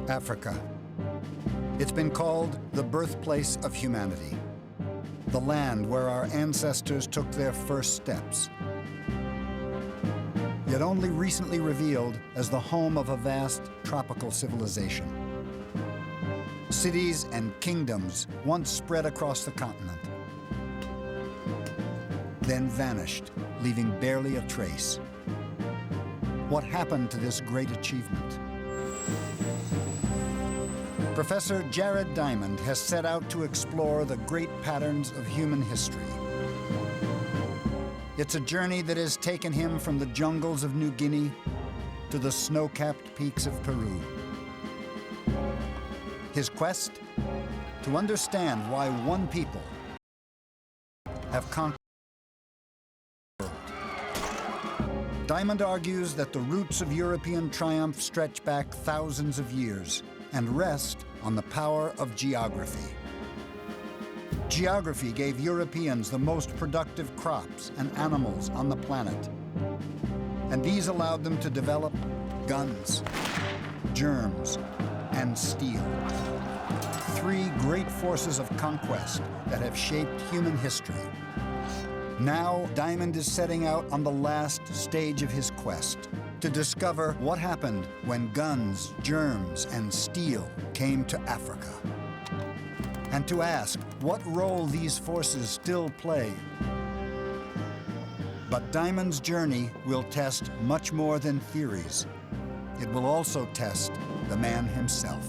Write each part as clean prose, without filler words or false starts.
Africa. It's been called the birthplace of humanity, the land where our ancestors took their first steps, yet only recently revealed as the home of a vast tropical civilization. Cities and kingdoms once spread across the continent, then vanished, leaving barely a trace. What happened to this great achievement? Professor Jared Diamond has set out to explore the great patterns of human history. It's a journey that has taken him from the jungles of New Guinea to the snow-capped peaks of Peru. His quest? To understand why one people have conquered the world. Diamond argues that the roots of European triumph stretch back thousands of years and rest on the power of geography. Geography gave Europeans the most productive crops and animals on the planet. And these allowed them to develop guns, germs, and steel. Three great forces of conquest that have shaped human history. Now, Diamond is setting out on the last stage of his quest to discover what happened when guns, germs, and steel came to Africa. And to ask what role these forces still play. But Diamond's journey will test much more than theories. It will also test the man himself.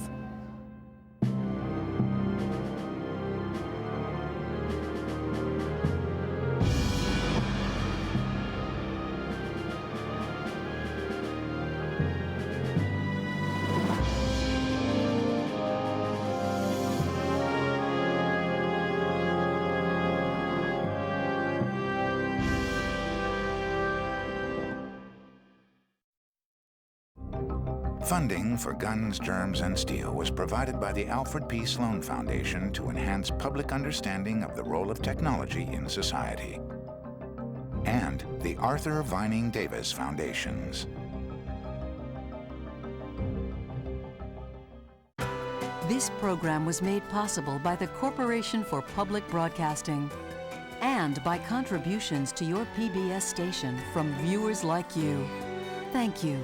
Funding for Guns, Germs, and Steel was provided by the Alfred P. Sloan Foundation to enhance public understanding of the role of technology in society, and the Arthur Vining Davis Foundations. This program was made possible by the Corporation for Public Broadcasting and by contributions to your PBS station from viewers like you. Thank you.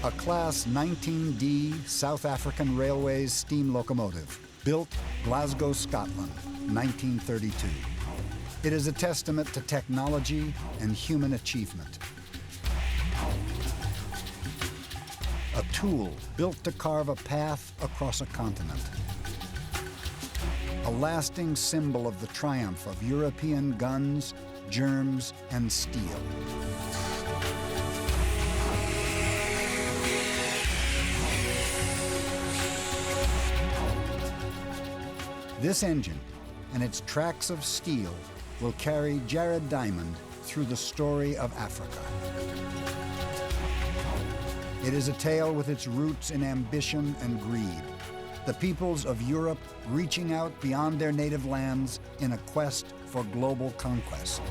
A Class 19D South African Railways steam locomotive, built Glasgow, Scotland, 1932. It is a testament to technology and human achievement. A tool built to carve a path across a continent. A lasting symbol of the triumph of European guns, germs, and steel. This engine and its tracks of steel will carry Jared Diamond through the story of Africa. It is a tale with its roots in ambition and greed, the peoples of Europe reaching out beyond their native lands in a quest for global conquest.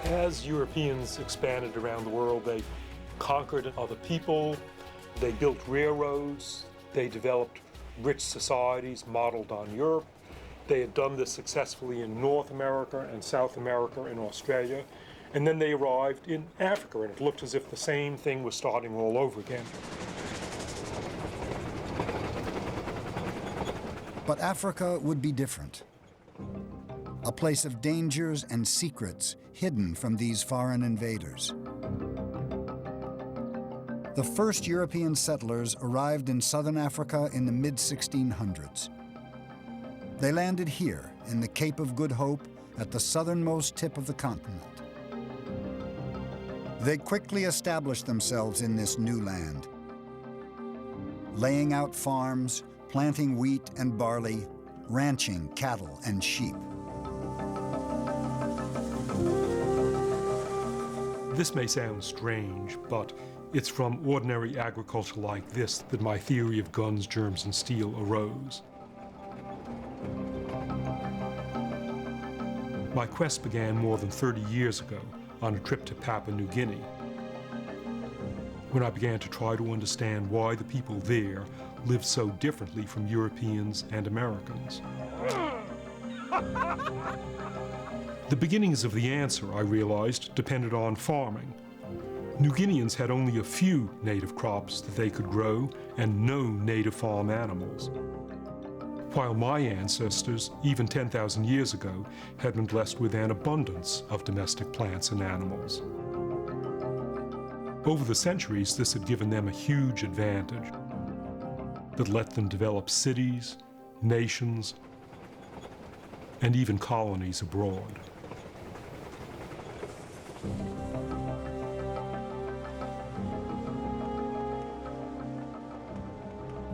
As Europeans expanded around the world, they conquered other people. They built railroads, they developed rich societies modeled on Europe. They had done this successfully in North America and South America and Australia. And then they arrived in Africa, and it looked as if the same thing was starting all over again. But Africa would be different. A place of dangers and secrets hidden from these foreign invaders. The first European settlers arrived in southern Africa in the mid-1600s. They landed here in the Cape of Good Hope at the southernmost tip of the continent. They quickly established themselves in this new land, laying out farms, planting wheat and barley, ranching cattle and sheep. This may sound strange, but it's from ordinary agriculture like this that my theory of guns, germs, and steel arose. My quest began more than 30 years ago on a trip to Papua New Guinea, when I began to try to understand why the people there lived so differently from Europeans and Americans. The beginnings of the answer, I realized, depended on farming. New Guineans had only a few native crops that they could grow and no native farm animals, while my ancestors, even 10,000 years ago, had been blessed with an abundance of domestic plants and animals. Over the centuries, this had given them a huge advantage that let them develop cities, nations, and even colonies abroad.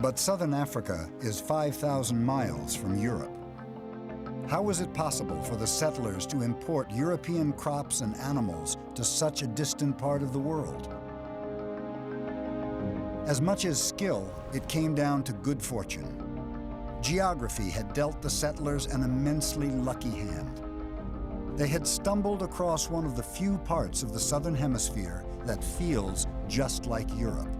But southern Africa is 5,000 miles from Europe. How was it possible for the settlers to import European crops and animals to such a distant part of the world? As much as skill, it came down to good fortune. Geography had dealt the settlers an immensely lucky hand. They had stumbled across one of the few parts of the southern hemisphere that feels just like Europe.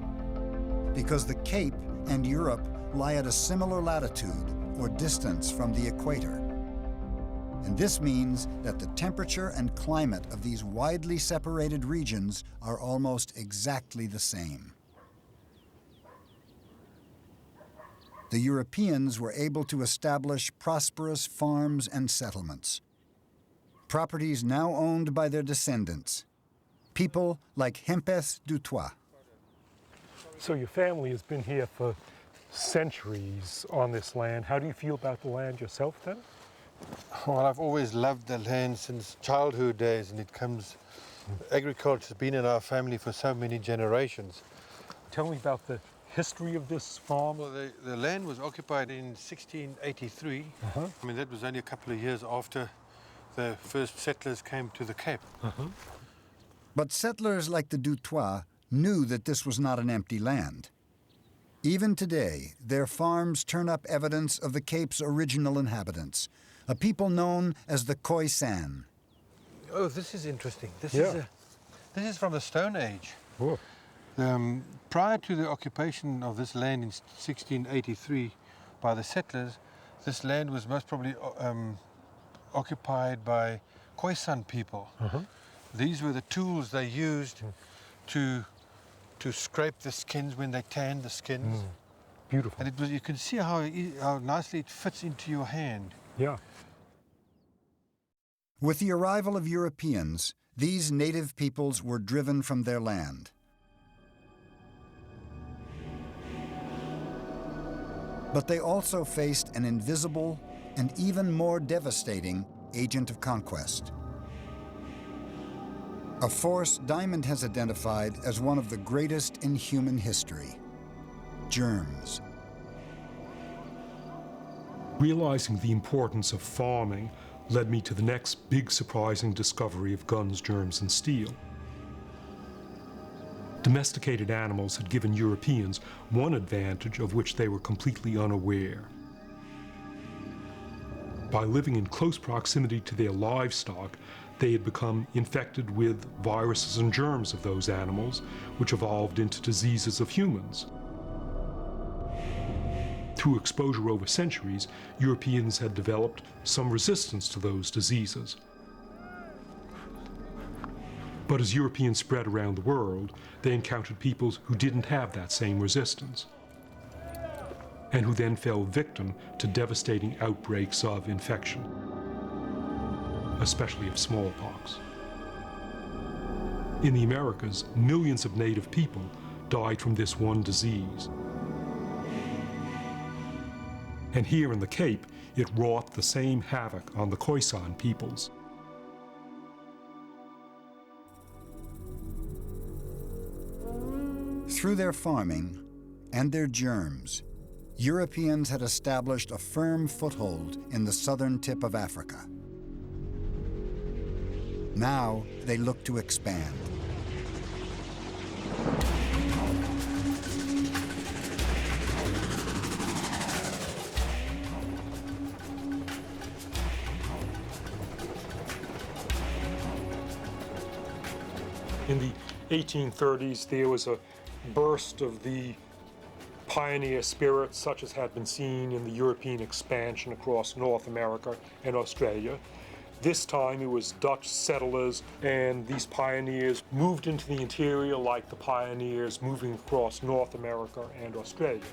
Because the Cape and Europe lie at a similar latitude or distance from the equator. And this means that the temperature and climate of these widely separated regions are almost exactly the same. The Europeans were able to establish prosperous farms and settlements, properties now owned by their descendants, people like Hempeth Dutoit. So your family has been here for centuries on this land. How do you feel about the land yourself then? Well, I've always loved the land since childhood days, and agriculture's been in our family for so many generations. Tell me about the history of this farm. Well, the land was occupied in 1683. I mean, that was only a couple of years after the first settlers came to the Cape. But settlers like the Dutoit knew that this was not an empty land. Even today, their farms turn up evidence of the Cape's original inhabitants, a people known as the Khoisan. Oh, this is interesting. This is from the Stone Age. Oh. Prior to the occupation of this land in 1683 by the settlers, this land was most probably occupied by Khoisan people. These were the tools they used to scrape the skins when they tanned the skins. Beautiful. And you can see how nicely it fits into your hand. Yeah. With the arrival of Europeans, these native peoples were driven from their land. But they also faced an invisible and even more devastating agent of conquest. A force Diamond has identified as one of the greatest in human history: germs. Realizing the importance of farming led me to the next big surprising discovery of guns, germs, and steel. Domesticated animals had given Europeans one advantage of which they were completely unaware. By living in close proximity to their livestock, they had become infected with viruses and germs of those animals, which evolved into diseases of humans. Through exposure over centuries, Europeans had developed some resistance to those diseases. But as Europeans spread around the world, they encountered peoples who didn't have that same resistance, and who then fell victim to devastating outbreaks of infection, especially of smallpox. In the Americas, millions of native people died from this one disease. And here in the Cape, it wrought the same havoc on the Khoisan peoples. Through their farming and their germs, Europeans had established a firm foothold in the southern tip of Africa. Now they look to expand. In the 1830s, there was a burst of the pioneer spirit, such as had been seen in the European expansion across North America and Australia. This time it was Dutch settlers, and these pioneers moved into the interior like the pioneers moving across North America and Australia.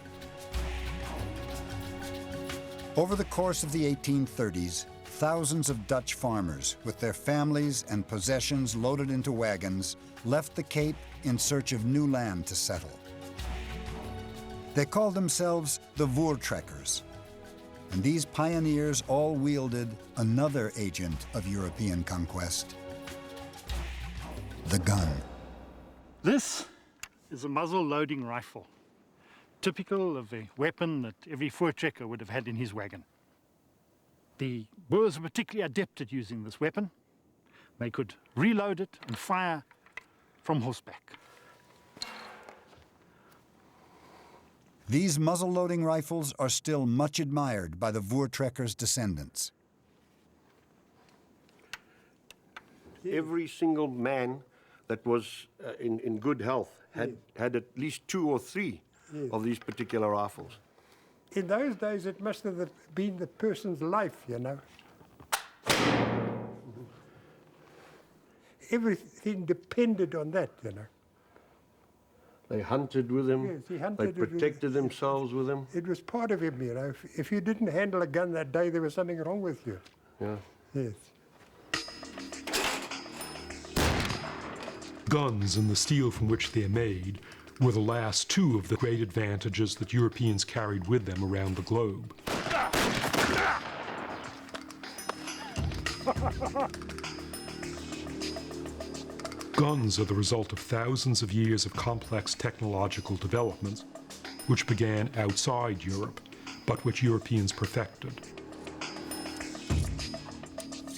Over the course of the 1830s, thousands of Dutch farmers, with their families and possessions loaded into wagons, left the Cape in search of new land to settle. They called themselves the Voortrekkers, and these pioneers all wielded another agent of European conquest, the gun. This is a muzzle-loading rifle, typical of a weapon that every Voortrekker would have had in his wagon. The Boers were particularly adept at using this weapon. They could reload it and fire from horseback. These muzzle-loading rifles are still much admired by the Voortrekkers' descendants. Every single man that was in good health had at least 2 or 3 of these particular rifles. In those days, it must have been the person's life, you know. Everything depended on that, you know. They hunted with them. Yes, he hunted they protected themselves with them. It was part of him, you know. If you didn't handle a gun that day, there was something wrong with you. Yeah. Yes. Guns and the steel from which they're made were the last 2 of the great advantages that Europeans carried with them around the globe. Guns are the result of thousands of years of complex technological developments, which began outside Europe, but which Europeans perfected.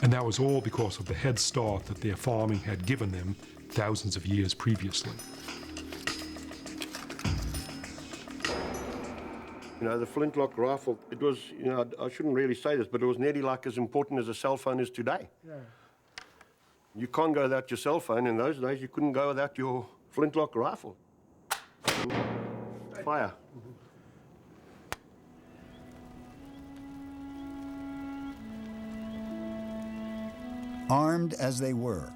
And that was all because of the head start that their farming had given them thousands of years previously. You know, the flintlock rifle, it was, you know, I shouldn't really say this, but it was nearly like as important as a cell phone is today. Yeah. You can't go without your cell phone. In those days, you couldn't go without your flintlock rifle. Fire. Armed as they were,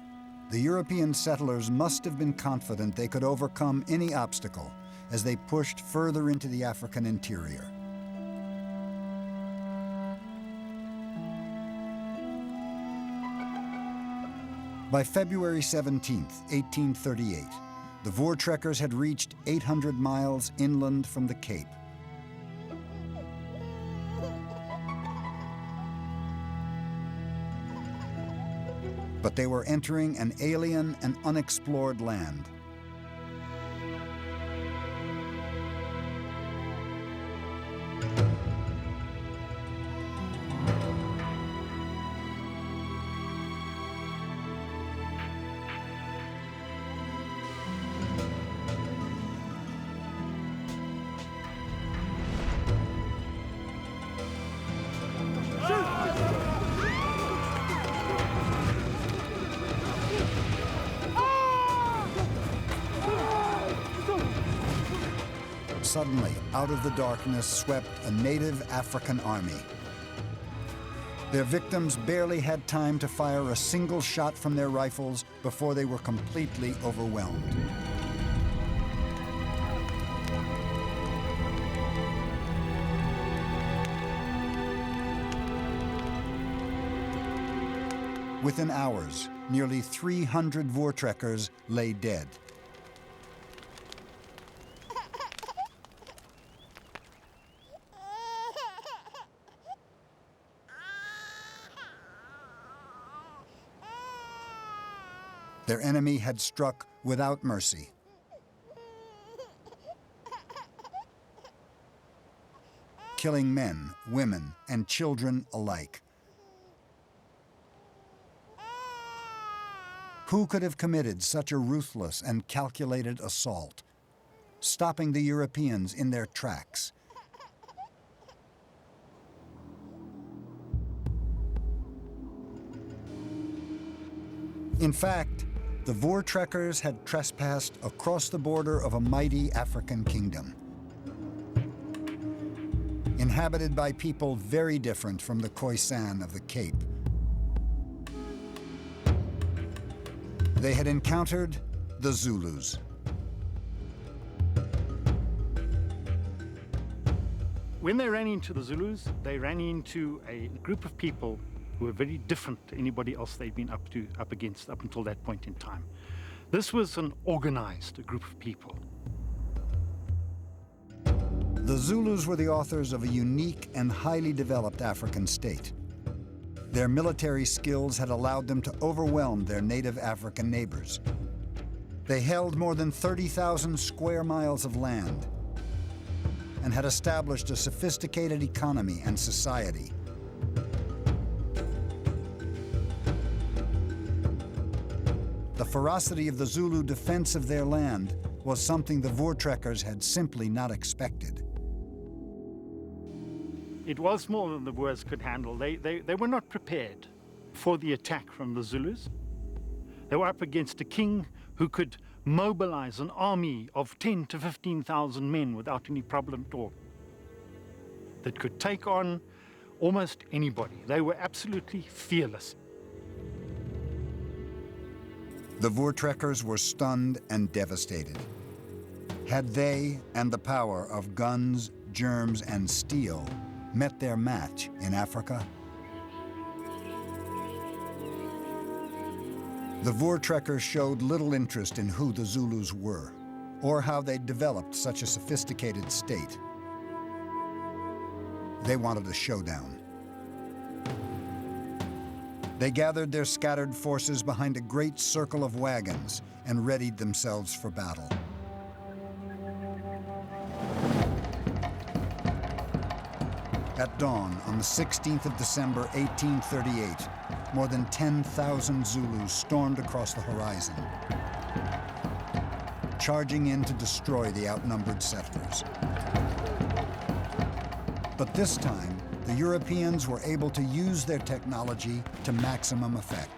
the European settlers must have been confident they could overcome any obstacle as they pushed further into the African interior. By February 17, 1838, the Voortrekkers had reached 800 miles inland from the Cape. But they were entering an alien and unexplored land. Suddenly, out of the darkness swept a native African army. Their victims barely had time to fire a single shot from their rifles before they were completely overwhelmed. Within hours, nearly 300 Voortrekkers lay dead. Their enemy had struck without mercy. Killing men, women, and children alike. Who could have committed such a ruthless and calculated assault, stopping the Europeans in their tracks? In fact, the Voortrekkers had trespassed across the border of a mighty African kingdom, inhabited by people very different from the Khoisan of the Cape. They had encountered the Zulus. When they ran into the Zulus, they ran into a group of people who were very different to anybody else they'd been up against up until that point in time. This was an organized group of people. The Zulus were the authors of a unique and highly developed African state. Their military skills had allowed them to overwhelm their native African neighbors. They held more than 30,000 square miles of land and had established a sophisticated economy and society. The ferocity of the Zulu defense of their land was something the Voortrekkers had simply not expected. It was more than the Boers could handle. They were not prepared for the attack from the Zulus. They were up against a king who could mobilize an army of 10 to 15,000 men without any problem at all, that could take on almost anybody. They were absolutely fearless. The Voortrekkers were stunned and devastated. Had they and the power of guns, germs, and steel met their match in Africa? The Voortrekkers showed little interest in who the Zulus were, or how they'd developed such a sophisticated state. They wanted a showdown. They gathered their scattered forces behind a great circle of wagons and readied themselves for battle. At dawn on the 16th of December, 1838, more than 10,000 Zulus stormed across the horizon, charging in to destroy the outnumbered settlers. But this time, the Europeans were able to use their technology to maximum effect.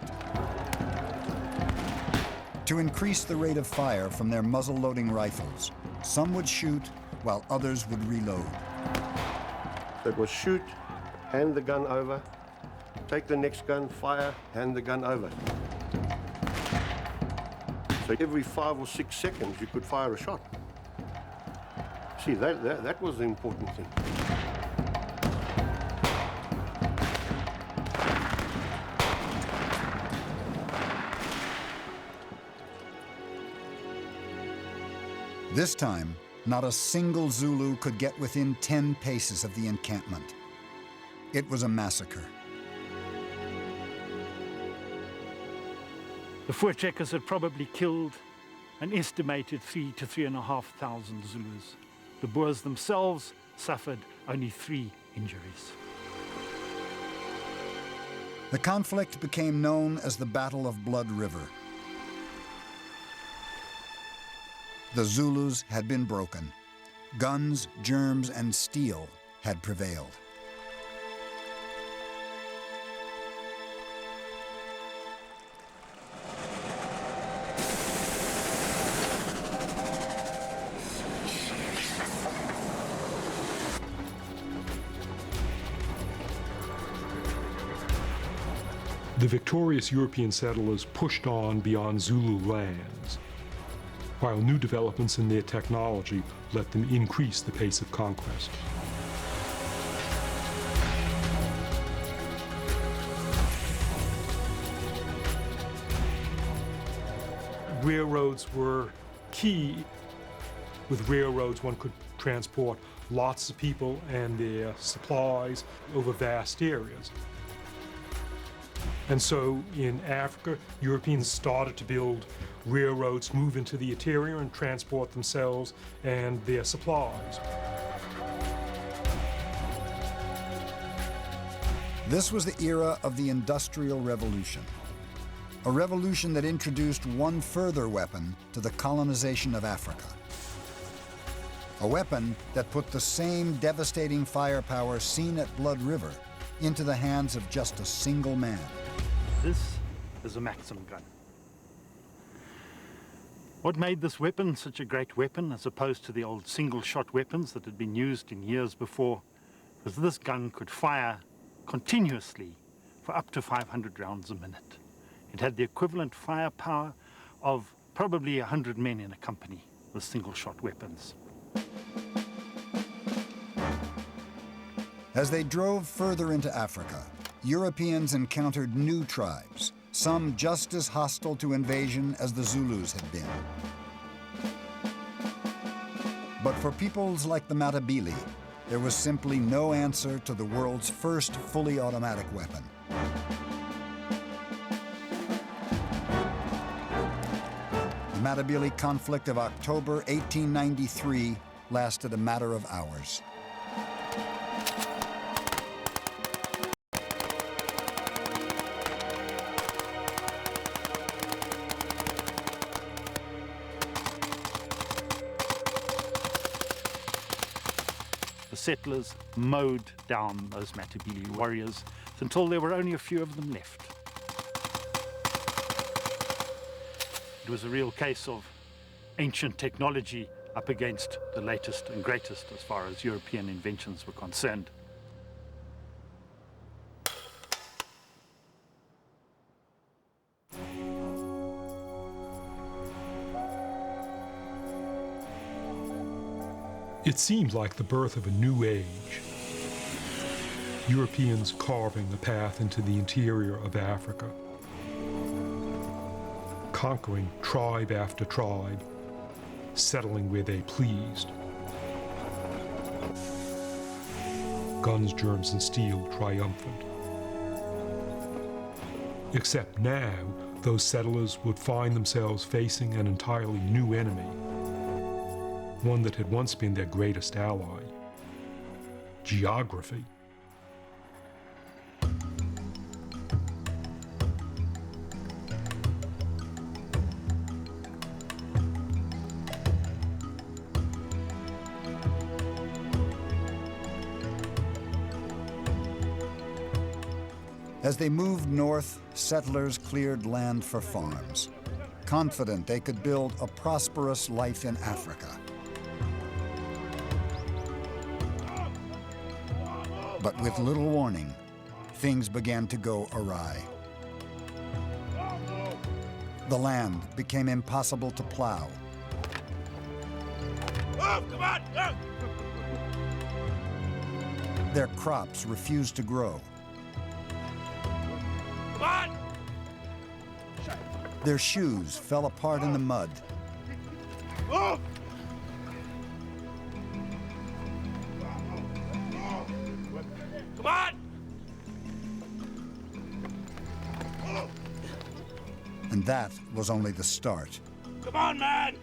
To increase the rate of fire from their muzzle-loading rifles, some would shoot while others would reload. So it was shoot, hand the gun over, take the next gun, fire, hand the gun over. So every 5 or 6 seconds you could fire a shot. See, that was the important thing. This time, not a single Zulu could get within 10 paces of the encampment. It was a massacre. The Voortrekkers had probably killed an estimated 3,000 to 3,500 Zulus. The Boers themselves suffered only 3 injuries. The conflict became known as the Battle of Blood River. The Zulus had been broken. Guns, germs, and steel had prevailed. The victorious European settlers pushed on beyond Zulu lands, while new developments in their technology let them increase the pace of conquest. Railroads were key. With railroads, one could transport lots of people and their supplies over vast areas. And so in Africa, Europeans started to build railroads, move into the interior and transport themselves and their supplies. This was the era of the Industrial Revolution, a revolution that introduced one further weapon to the colonization of Africa. A weapon that put the same devastating firepower seen at Blood River into the hands of just a single man. This is a Maxim gun. What made this weapon such a great weapon as opposed to the old single-shot weapons that had been used in years before was this gun could fire continuously for up to 500 rounds a minute. It had the equivalent firepower of probably 100 men in a company with single-shot weapons. As they drove further into Africa, Europeans encountered new tribes, some just as hostile to invasion as the Zulus had been. But for peoples like the Matabele, there was simply no answer to the world's first fully automatic weapon. The Matabele conflict of October 1893 lasted a matter of hours. The settlers mowed down those Matabele warriors until there were only a few of them left. It was a real case of ancient technology up against the latest and greatest as far as European inventions were concerned. It seems like the birth of a new age. Europeans carving a path into the interior of Africa, conquering tribe after tribe, settling where they pleased. Guns, germs, and steel triumphant. Except now, those settlers would find themselves facing an entirely new enemy, one that had once been their greatest ally: geography. As they moved north, settlers cleared land for farms, confident they could build a prosperous life in Africa. But with little warning, things began to go awry. The land became impossible to plow. Their crops refused to grow. Their shoes fell apart in the mud. And that was only the start. Come on, man!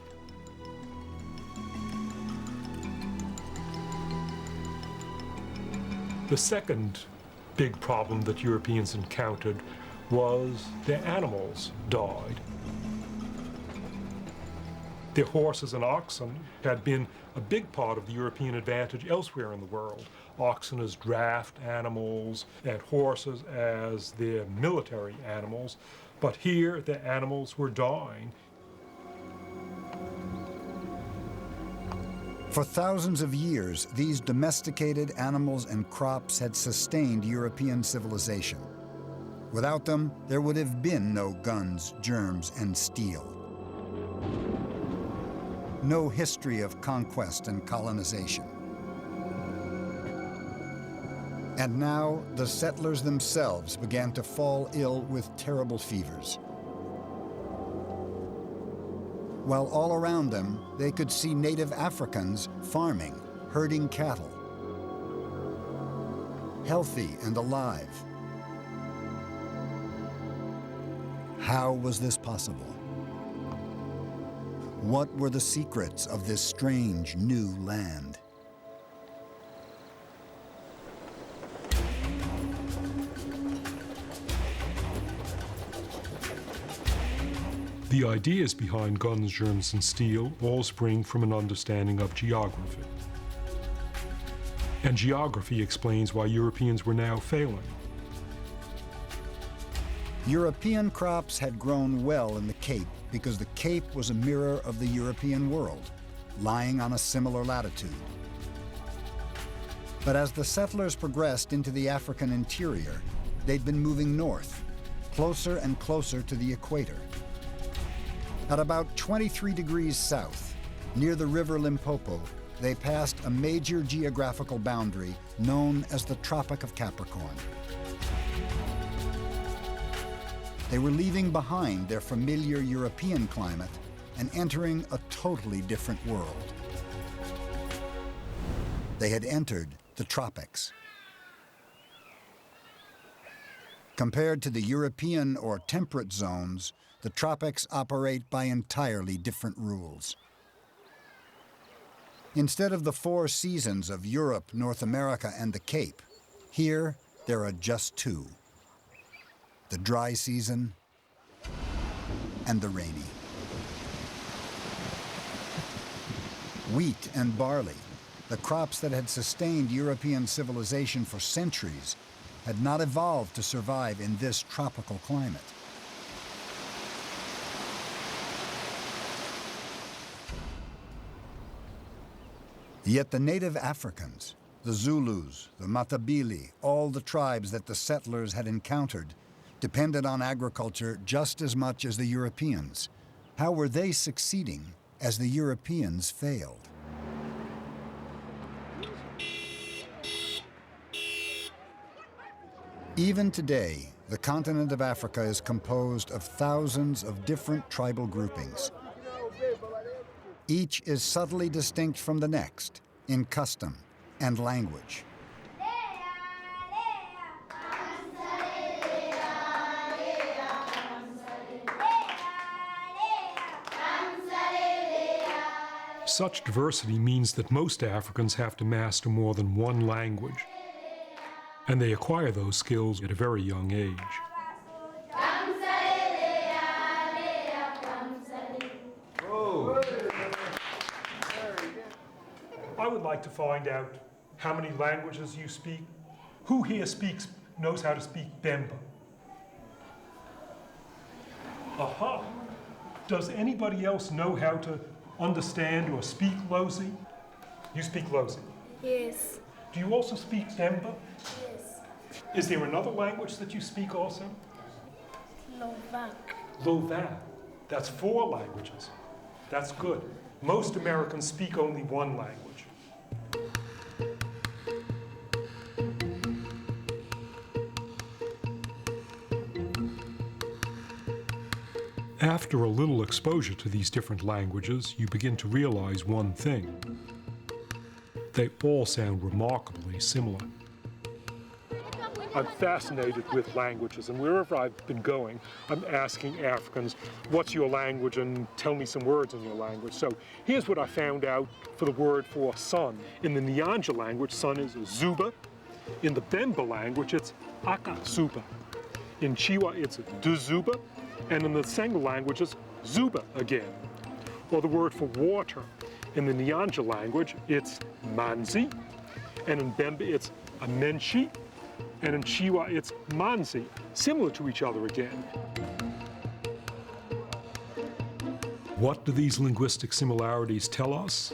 The second big problem that Europeans encountered was their animals died. Their horses and oxen had been a big part of the European advantage elsewhere in the world. Oxen as draft animals and horses as their military animals. But here, the animals were dying. For thousands of years, these domesticated animals and crops had sustained European civilization. Without them, there would have been no guns, germs, and steel. No history of conquest and colonization. And now, the settlers themselves began to fall ill with terrible fevers. While all around them, they could see native Africans farming, herding cattle, healthy and alive. How was this possible? What were the secrets of this strange new land? The ideas behind guns, germs, and steel all spring from an understanding of geography. And geography explains why Europeans were now failing. European crops had grown well in the Cape because the Cape was a mirror of the European world, lying on a similar latitude. But as the settlers progressed into the African interior, they'd been moving north, closer and closer to the equator. At about 23 degrees south, near the river Limpopo, they passed a major geographical boundary known as the Tropic of Capricorn. They were leaving behind their familiar European climate and entering a totally different world. They had entered the tropics. Compared to the European or temperate zones, the tropics operate by entirely different rules. Instead of the 4 seasons of Europe, North America, and the Cape, here there are just 2. The dry season and the rainy. Wheat and barley, the crops that had sustained European civilization for centuries, had not evolved to survive in this tropical climate. Yet the native Africans, the Zulus, the Matabele, all the tribes that the settlers had encountered, depended on agriculture just as much as the Europeans. How were they succeeding as the Europeans failed? Even today, the continent of Africa is composed of thousands of different tribal groupings. Each is subtly distinct from the next in custom and language. Such diversity means that most Africans have to master more than one language, and they acquire those skills at a very young age. I would like to find out how many languages you speak. Who here knows how to speak Bemba? Aha! Does anybody else know how to understand or speak Lozi? You speak Lozi? Yes. Do you also speak Bemba? Yes. Is there another language that you speak also? Lovak. Lovak. That's 4 languages. That's good. Most Americans speak only one language. After a little exposure to these different languages, you begin to realize one thing. They all sound remarkably similar. I'm fascinated with languages, and wherever I've been going, I'm asking Africans, what's your language, and tell me some words in your language. So here's what I found out for the word for sun. In the Nyanja language, sun is Zuba. In the Bemba language, it's Akasuba. In Chiwa, it's Duzuba. And in the Senga language, it's Zuba again. Or the word for water. In the Nyanja language, it's Manzi. And in Bemba, it's Amenshi. And in Chiwa, it's Manzi, similar to each other again. What do these linguistic similarities tell us?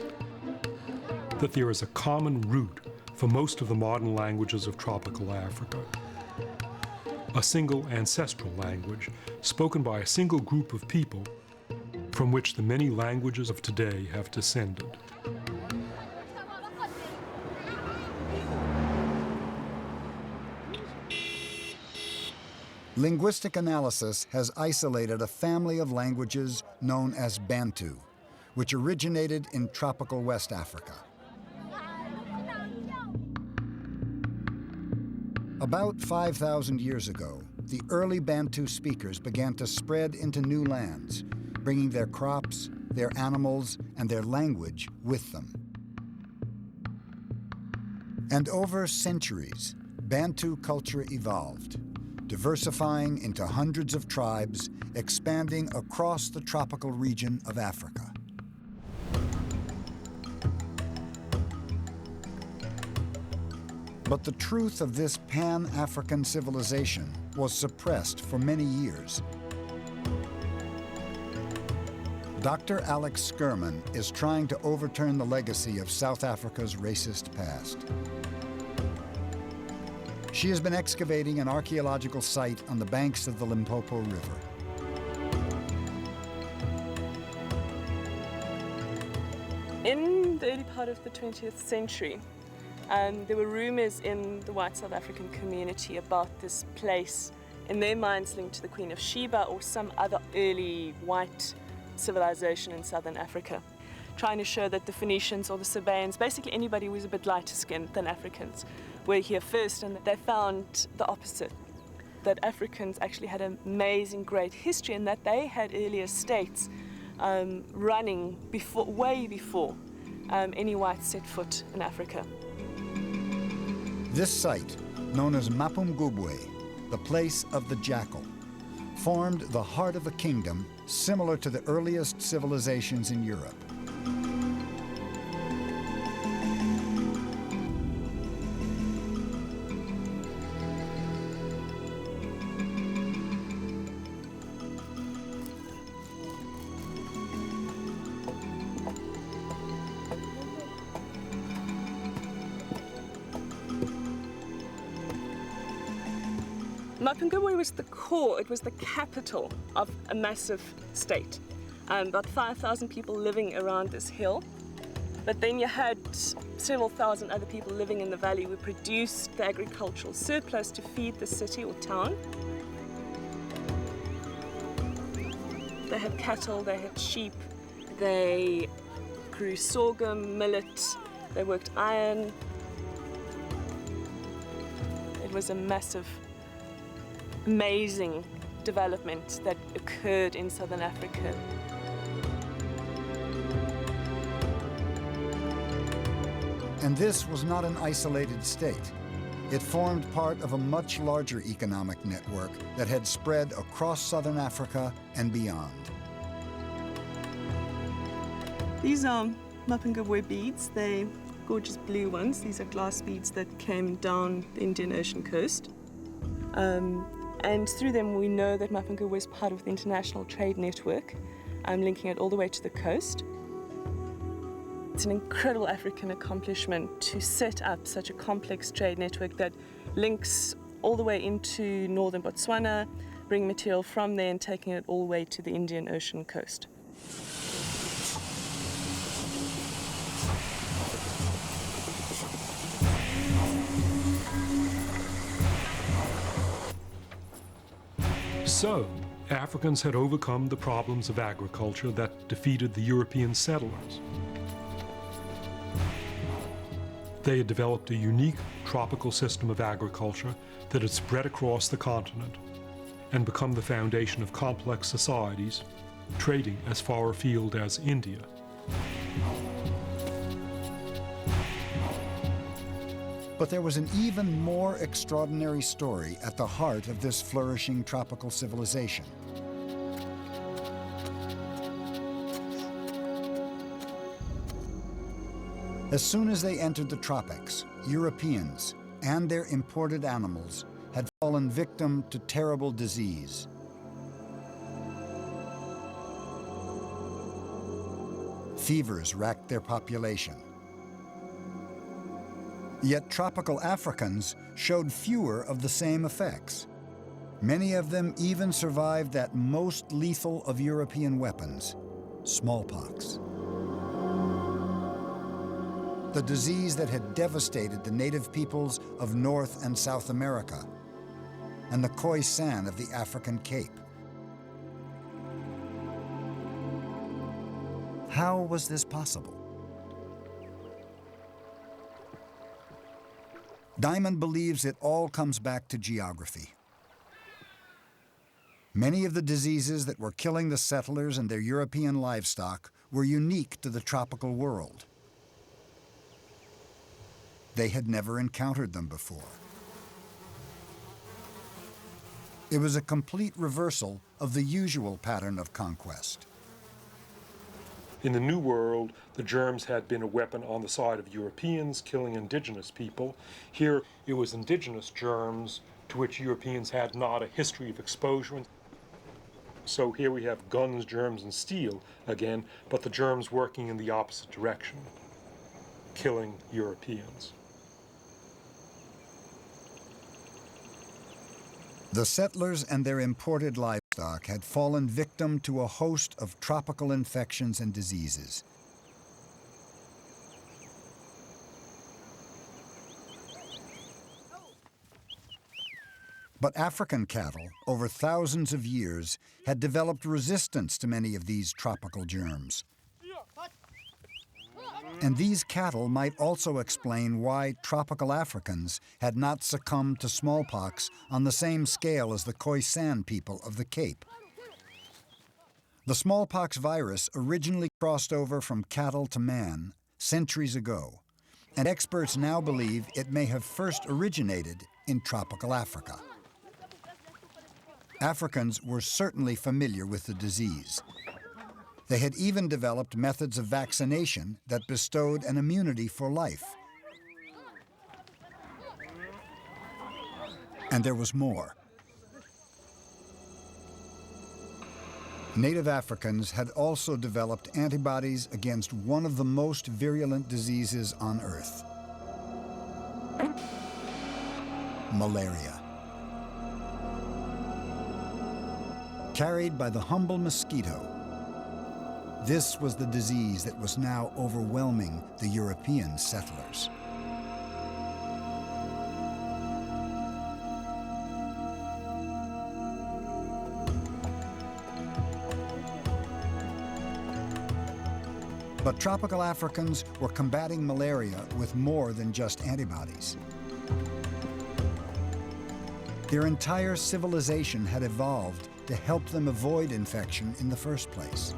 That there is a common root for most of the modern languages of tropical Africa. A single ancestral language spoken by a single group of people from which the many languages of today have descended. Linguistic analysis has isolated a family of languages known as Bantu, which originated in tropical West Africa. About 5,000 years ago, the early Bantu speakers began to spread into new lands, bringing their crops, their animals, and their language with them. And over centuries, Bantu culture evolved, diversifying into hundreds of tribes, expanding across the tropical region of Africa. But the truth of this Pan-African civilization was suppressed for many years. Dr. Alex Skerman is trying to overturn the legacy of South Africa's racist past. She has been excavating an archaeological site on the banks of the Limpopo River. In the early part of the 20th century, there were rumors in the white South African community about this place, in their minds linked to the Queen of Sheba or some other early white civilization in southern Africa, trying to show that the Phoenicians or the Sabaeans, basically anybody who was a bit lighter skinned than Africans, were here first, and they found the opposite, that Africans actually had an amazing, great history, and that they had earlier states running way before any whites set foot in Africa. This site, known as Mapungubwe, the place of the jackal, formed the heart of a kingdom similar to the earliest civilizations in Europe. Mapungubwe was the core, it was the capital of a massive state. About 5,000 people living around this hill. But then you had several thousand other people living in the valley who produced the agricultural surplus to feed the city or town. They had cattle, they had sheep, they grew sorghum, millet, they worked iron. It was a massive, amazing development that occurred in southern Africa. And this was not an isolated state. It formed part of a much larger economic network that had spread across southern Africa and beyond. These are Mapungubwe beads. They're gorgeous blue ones. These are glass beads that came down the Indian Ocean coast. And through them we know that Mapungubwe is part of the international trade network, linking it all the way to the coast. It's an incredible African accomplishment to set up such a complex trade network that links all the way into northern Botswana, bringing material from there and taking it all the way to the Indian Ocean coast. So, Africans had overcome the problems of agriculture that defeated the European settlers. They had developed a unique tropical system of agriculture that had spread across the continent and become the foundation of complex societies, trading as far afield as India. But there was an even more extraordinary story at the heart of this flourishing tropical civilization. As soon as they entered the tropics, Europeans and their imported animals had fallen victim to terrible disease. Fevers racked their population. Yet tropical Africans showed fewer of the same effects. Many of them even survived that most lethal of European weapons, smallpox. The disease that had devastated the native peoples of North and South America and the Khoisan of the African Cape. How was this possible? Diamond believes it all comes back to geography. Many of the diseases that were killing the settlers and their European livestock were unique to the tropical world. They had never encountered them before. It was a complete reversal of the usual pattern of conquest. In the New World, the germs had been a weapon on the side of Europeans, killing indigenous people. Here, it was indigenous germs to which Europeans had not a history of exposure. So here we have guns, germs, and steel again, but the germs working in the opposite direction, killing Europeans. The settlers and their imported livestock had fallen victim to a host of tropical infections and diseases. But African cattle, over thousands of years, had developed resistance to many of these tropical germs. And these cattle might also explain why tropical Africans had not succumbed to smallpox on the same scale as the Khoisan people of the Cape. The smallpox virus originally crossed over from cattle to man centuries ago, and experts now believe it may have first originated in tropical Africa. Africans were certainly familiar with the disease. They had even developed methods of vaccination that bestowed an immunity for life. And there was more. Native Africans had also developed antibodies against one of the most virulent diseases on Earth: malaria. Carried by the humble mosquito, this was the disease that was now overwhelming the European settlers. But tropical Africans were combating malaria with more than just antibodies. Their entire civilization had evolved to help them avoid infection in the first place.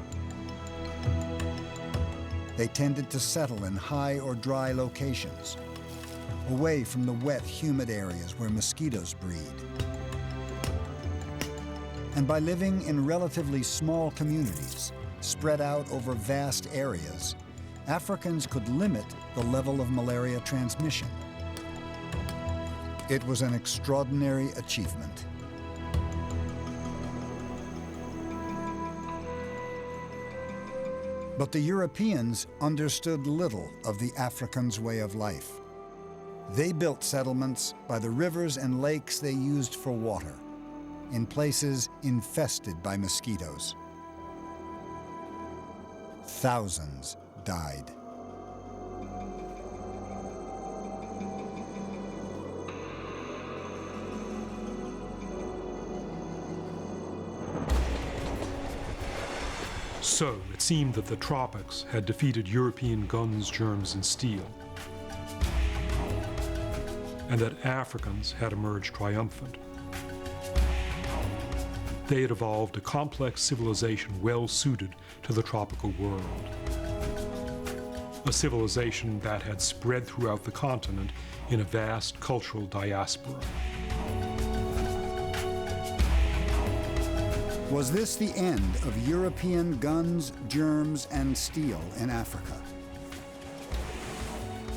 They tended to settle in high or dry locations, away from the wet, humid areas where mosquitoes breed. And by living in relatively small communities, spread out over vast areas, Africans could limit the level of malaria transmission. It was an extraordinary achievement. But the Europeans understood little of the Africans' way of life. They built settlements by the rivers and lakes they used for water, in places infested by mosquitoes. Thousands died. So it seemed that the tropics had defeated European guns, germs, and steel, and that Africans had emerged triumphant. They had evolved a complex civilization well suited to the tropical world. A civilization that had spread throughout the continent in a vast cultural diaspora. Was this the end of European guns, germs, and steel in Africa?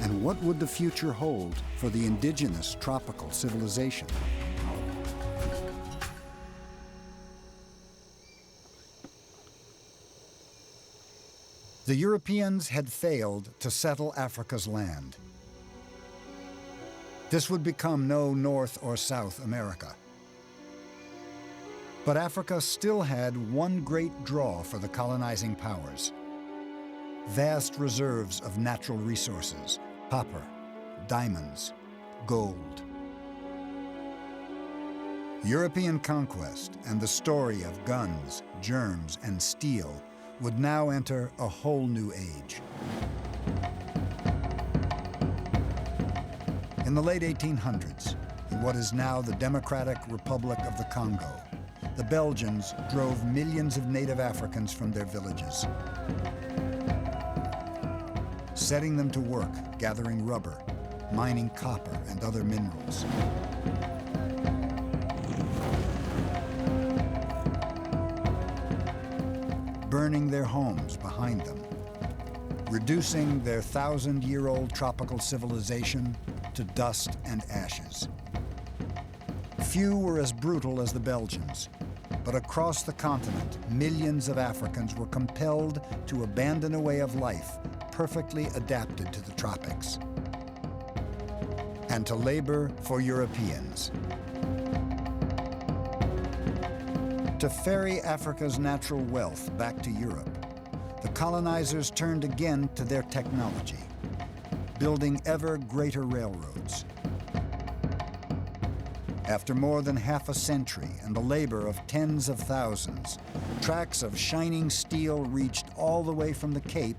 And what would the future hold for the indigenous tropical civilization? The Europeans had failed to settle Africa's land. This would become no North or South America. But Africa still had one great draw for the colonizing powers: vast reserves of natural resources, copper, diamonds, gold. European conquest and the story of guns, germs, and steel would now enter a whole new age. In the late 1800s, in what is now the Democratic Republic of the Congo, the Belgians drove millions of native Africans from their villages, setting them to work gathering rubber, mining copper and other minerals. Burning their homes behind them, reducing their 1,000-year-old tropical civilization to dust and ashes. Few were as brutal as the Belgians, But across the continent, millions of Africans were compelled to abandon a way of life perfectly adapted to the tropics and to labor for Europeans. To ferry Africa's natural wealth back to Europe, the colonizers turned again to their technology, building ever greater railroads. After more than half a century and the labor of tens of thousands, tracks of shining steel reached all the way from the Cape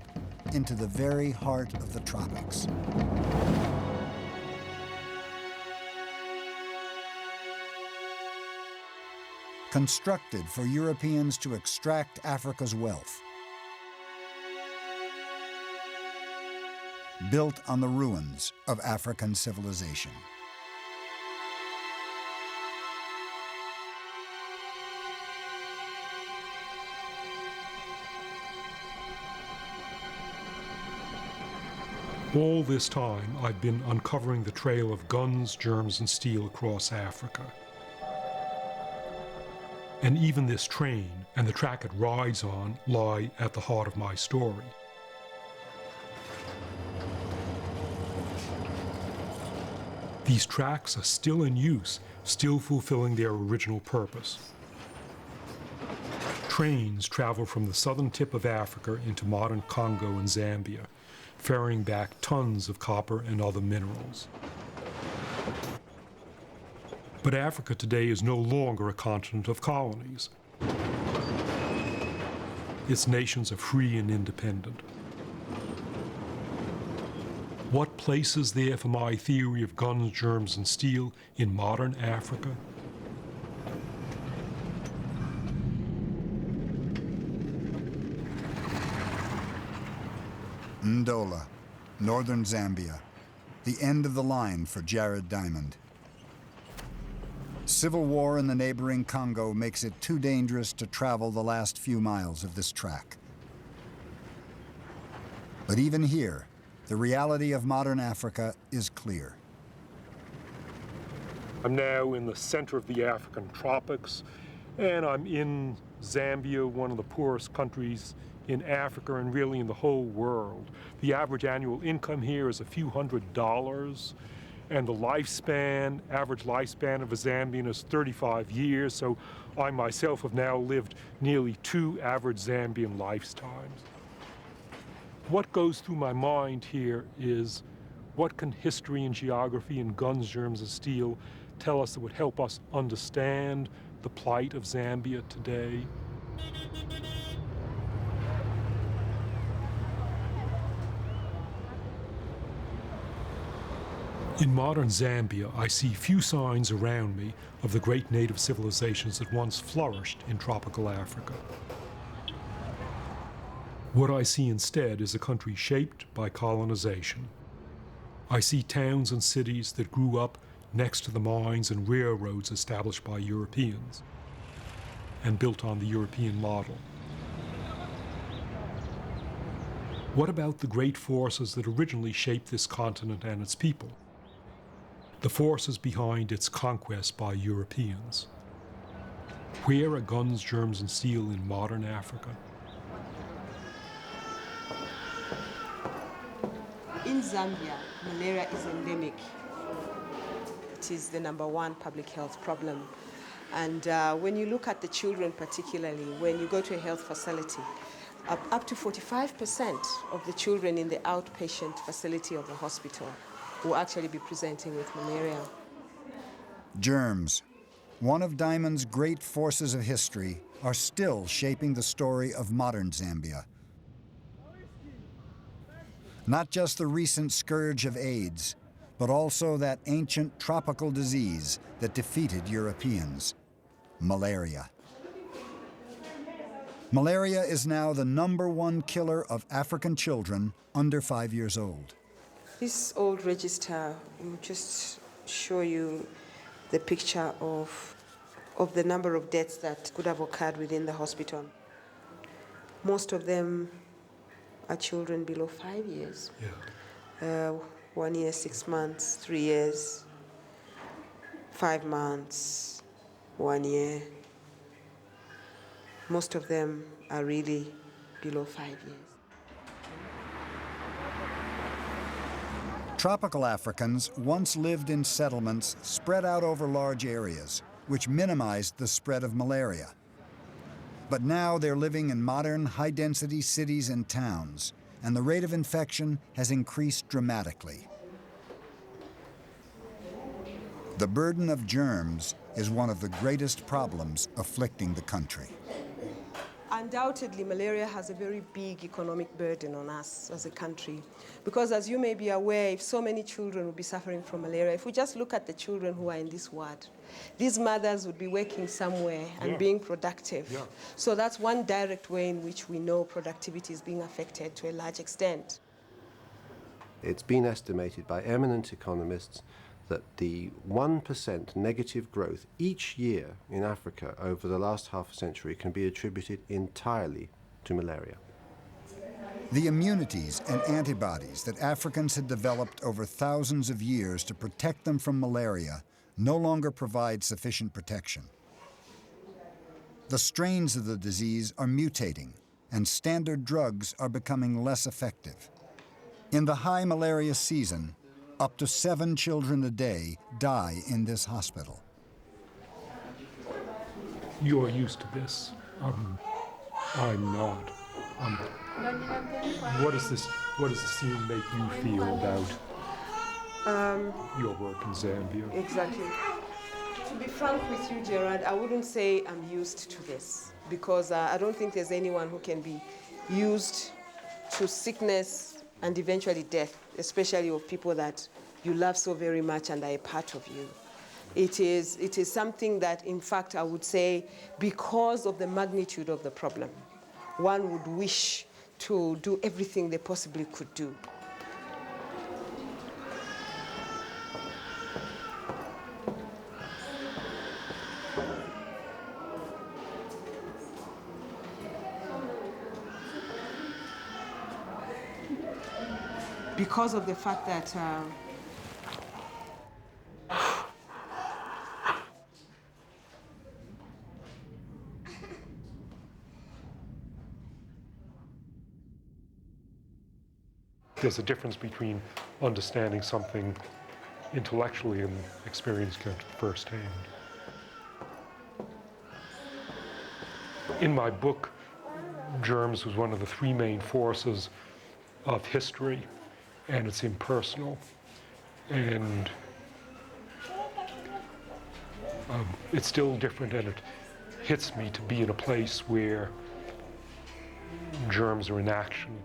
into the very heart of the tropics. Constructed for Europeans to extract Africa's wealth. Built on the ruins of African civilization. All this time, I've been uncovering the trail of guns, germs, and steel across Africa. And even this train and the track it rides on lie at the heart of my story. These tracks are still in use, still fulfilling their original purpose. Trains travel from the southern tip of Africa into modern Congo and Zambia, ferrying back tons of copper and other minerals. But Africa today is no longer a continent of colonies. Its nations are free and independent. What place is there for my theory of guns, germs, and steel in modern Africa? Ndola, northern Zambia, the end of the line for Jared Diamond. Civil war in the neighboring Congo makes it too dangerous to travel the last few miles of this track. But even here, the reality of modern Africa is clear. I'm now in the center of the African tropics, and I'm in Zambia, one of the poorest countries in Africa and really in the whole world. The average annual income here is a few $100s, and the average lifespan of a Zambian is 35 years, so I myself have now lived nearly 2 average Zambian lifetimes. What goes through my mind here is, what can history and geography and guns, germs, and steel tell us that would help us understand the plight of Zambia today? In modern Zambia, I see few signs around me of the great native civilizations that once flourished in tropical Africa. What I see instead is a country shaped by colonization. I see towns and cities that grew up next to the mines and railroads established by Europeans and built on the European model. What about the great forces that originally shaped this continent and its people? The forces behind its conquest by Europeans. Where are guns, germs, and steel in modern Africa? In Zambia, malaria is endemic. It is the #1 public health problem. And when you look at the children particularly, when you go to a health facility, up to 45% of the children in the outpatient facility of the hospital will actually be presenting with malaria. Germs, one of Diamond's great forces of history, are still shaping the story of modern Zambia. Not just the recent scourge of AIDS, but also that ancient tropical disease that defeated Europeans, malaria. Malaria is now the #1 killer of African children under 5 years old. This old register will just show you the picture of the number of deaths that could have occurred within the hospital. Most of them are children below 5 years. Yeah. 1 year, 6 months, 3 years, 5 months, 1 year. Most of them are really below 5 years. Tropical Africans once lived in settlements spread out over large areas, which minimized the spread of malaria. But now they're living in modern, high-density cities and towns, and the rate of infection has increased dramatically. The burden of germs is one of the greatest problems afflicting the country. Undoubtedly, malaria has a very big economic burden on us as a country. Because as you may be aware, if so many children would be suffering from malaria, if we just look at the children who are in this ward, these mothers would be working somewhere and being productive. Yeah. So that's one direct way in which we know productivity is being affected to a large extent. It's been estimated by eminent economists that the 1% negative growth each year in Africa over the last half a century can be attributed entirely to malaria. The immunities and antibodies that Africans had developed over thousands of years to protect them from malaria no longer provide sufficient protection. The strains of the disease are mutating, and standard drugs are becoming less effective. In the high malaria season, up to 7 children a day die in this hospital. You're used to this. I'm not. What does the scene make you feel about your work in Zambia? Exactly. To be frank with you, Gerard, I wouldn't say I'm used to this, because I don't think there's anyone who can be used to sickness and eventually death, especially of people that you love so very much and are a part of you. It is something that, in fact, I would say, because of the magnitude of the problem, one would wish to do everything they possibly could do. Because of the fact that there's a difference between understanding something intellectually and experiencing it firsthand. In my book, Germs was one of the 3 main forces of history, and it's impersonal, and it's still different, and it hits me to be in a place where germs are in action.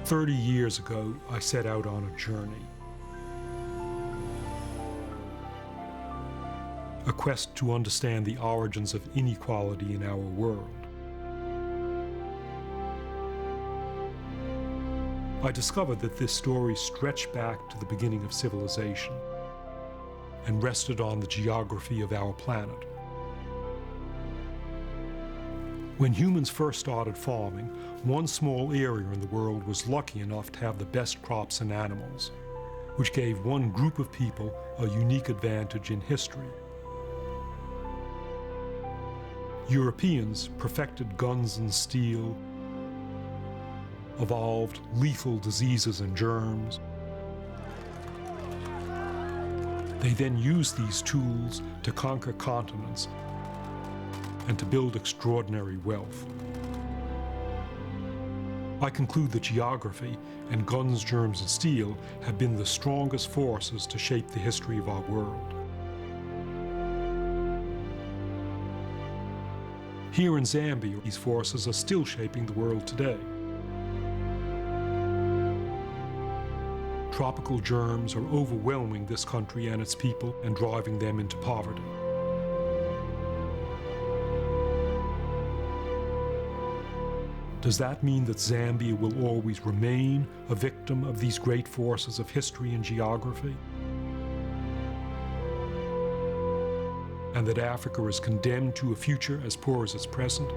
"30 years ago, I set out on a journey. A quest to understand the origins of inequality in our world. I discovered that this story stretched back to the beginning of civilization and rested on the geography of our planet. When humans first started farming, one small area in the world was lucky enough to have the best crops and animals, which gave one group of people a unique advantage in history. Europeans perfected guns and steel, evolved lethal diseases and germs. They then used these tools to conquer continents and to build extraordinary wealth. I conclude that geography and guns, germs, and steel have been the strongest forces to shape the history of our world. Here in Zambia, these forces are still shaping the world today. Tropical germs are overwhelming this country and its people and driving them into poverty. Does that mean that Zambia will always remain a victim of these great forces of history and geography? And that Africa is condemned to a future as poor as its present?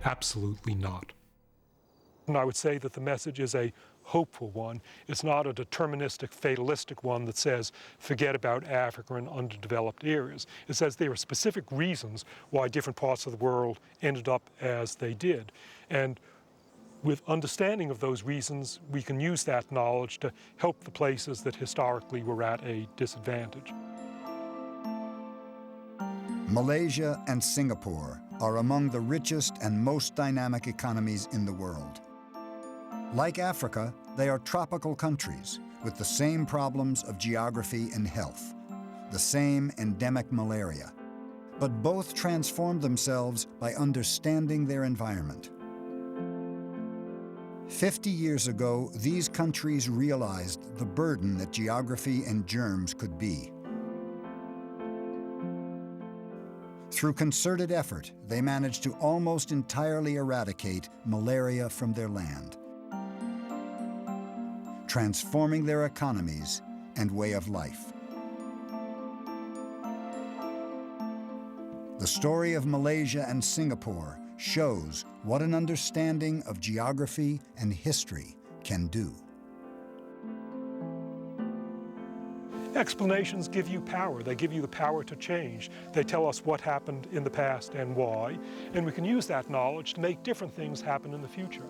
Absolutely not. And I would say that the message is a hopeful one. It's not a deterministic, fatalistic one that says, forget about Africa and underdeveloped areas. It says there are specific reasons why different parts of the world ended up as they did. And with understanding of those reasons, we can use that knowledge to help the places that historically were at a disadvantage. Malaysia and Singapore are among the richest and most dynamic economies in the world. Like Africa, they are tropical countries with the same problems of geography and health, the same endemic malaria. But both transformed themselves by understanding their environment. 50 years ago, these countries realized the burden that geography and germs could be. Through concerted effort, they managed to almost entirely eradicate malaria from their land, transforming their economies and way of life. The story of Malaysia and Singapore shows what an understanding of geography and history can do. Explanations give you power. They give you the power to change. They tell us what happened in the past and why, and we can use that knowledge to make different things happen in the future.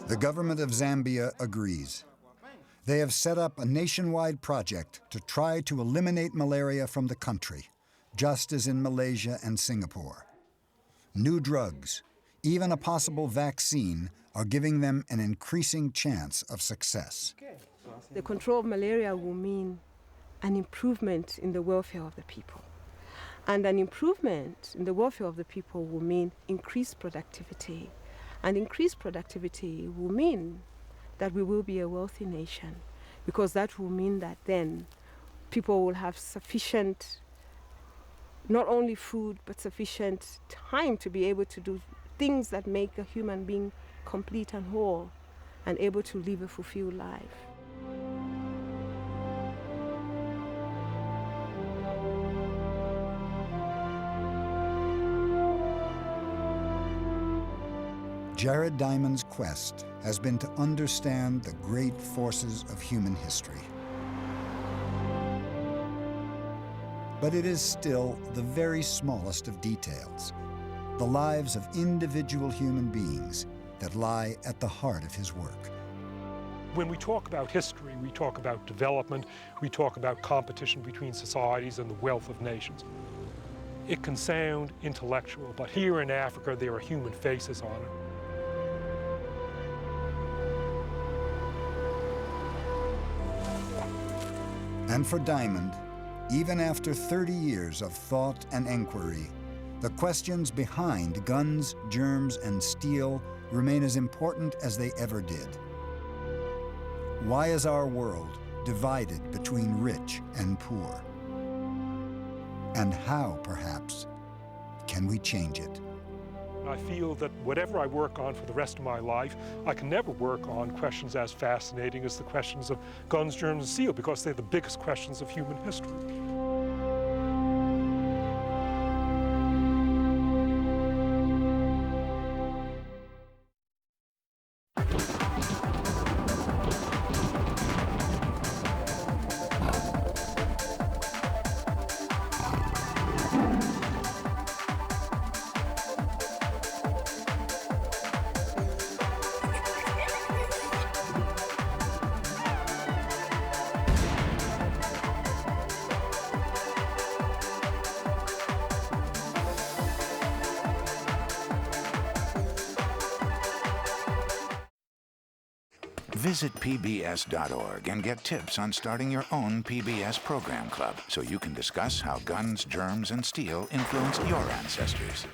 The government of Zambia agrees. They have set up a nationwide project to try to eliminate malaria from the country, just as in Malaysia and Singapore. New drugs, even a possible vaccine, are giving them an increasing chance of success. The control of malaria will mean an improvement in the welfare of the people. And an improvement in the welfare of the people will mean increased productivity. And increased productivity will mean that we will be a wealthy nation, because that will mean that then people will have sufficient, not only food, but sufficient time to be able to do things that make a human being complete and whole and able to live a fulfilled life. Jared Diamond's quest has been to understand the great forces of human history. But it is still the very smallest of details, the lives of individual human beings, that lie at the heart of his work. When we talk about history, we talk about development, we talk about competition between societies and the wealth of nations. It can sound intellectual, but here in Africa, there are human faces on it. And for Diamond, even after 30 years of thought and inquiry, the questions behind guns, germs, and steel remain as important as they ever did. Why is our world divided between rich and poor? And how, perhaps, can we change it? I feel that whatever I work on for the rest of my life, I can never work on questions as fascinating as the questions of guns, germs, and steel, because they're the biggest questions of human history. Visit pbs.org and get tips on starting your own PBS program club so you can discuss how guns, germs, and steel influenced your ancestors.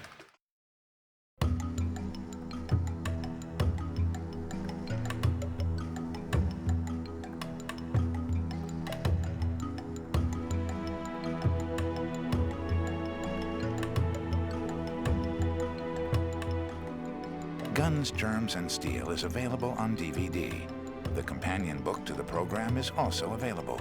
Guns, Germs, and Steel is available on DVD. The companion book to the program is also available.